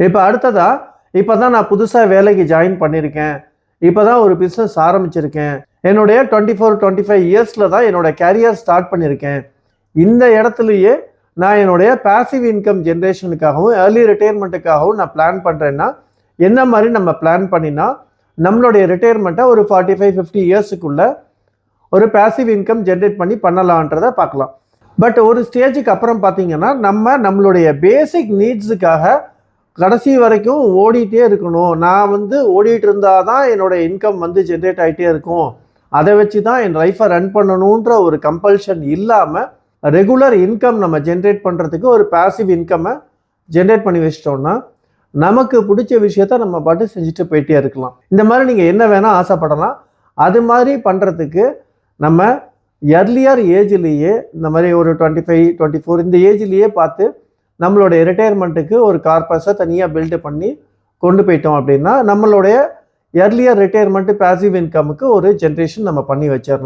இப்போ அடுத்ததா இப்போ தான் நான் புதுசாக வேலைக்கு ஜாயின் பண்ணியிருக்கேன், இப்போ தான் ஒரு பிஸ்னஸ் ஆரம்பிச்சிருக்கேன், என்னுடைய 24-25 இயர்ஸில் தான் என்னோட கேரியர் ஸ்டார்ட் பண்ணியிருக்கேன். இந்த இடத்துலையே நான் என்னுடைய பேசிவ் இன்கம் ஜென்ரேஷனுக்காகவும் ஏர்லி ரிட்டையர்மெண்ட்டுக்காகவும் நான் பிளான் பண்ணுறேன்னா என்ன மாதிரி நம்ம பிளான் பண்ணினா நம்மளுடைய ரிட்டையர்மெண்ட்டை ஒரு 45-50 இயர்ஸுக்குள்ள ஒரு பேசிவ் இன்கம் ஜென்ரேட் பண்ணலான்றதை பார்க்கலாம். பட் ஒரு ஸ்டேஜுக்கு அப்புறம் பார்த்தீங்கன்னா நம்மளுடைய பேசிக் நீட்ஸுக்காக கடைசி வரைக்கும் ஓடிட்டே இருக்கணும். நான் ஓடிட்டு இருந்தால் தான் என்னோட இன்கம் ஜென்ரேட் ஆகிட்டே இருக்கும், அதை வச்சு தான் என் லைஃப்பை ரன் பண்ணணுன்ற ஒரு கம்பல்ஷன் இல்லாமல் ரெகுலர் இன்கம் நம்ம ஜென்ரேட் பண்ணுறதுக்கு ஒரு பேசிவ் இன்கம்மை ஜென்ரேட் பண்ணி வச்சிட்டோம்னா நமக்கு பிடிச்ச விஷயத்த நம்ம பாட்டு செஞ்சுட்டு போயிட்டே இருக்கலாம். இந்த மாதிரி நீங்கள் என்ன வேணால் ஆசைப்படலாம். அது மாதிரி பண்ணுறதுக்கு நம்ம எர்லியர் ஏஜ்லேயே இந்த மாதிரி ஒரு 25-24 இந்த ஏஜ்லேயே பார்த்து நம்மளுடைய ரிட்டையர்மெண்ட்டுக்கு ஒரு கார்பஸை தனியாக பில்டு பண்ணி கொண்டு போயிட்டோம் அப்படின்னா நம்மளுடைய எர்லியர் ரிட்டையர்மெண்ட்டு பேசிவ் இன்கமுக்கு ஒரு ஜென்ரேஷன் நம்ம பண்ணி வச்சிடலாம்.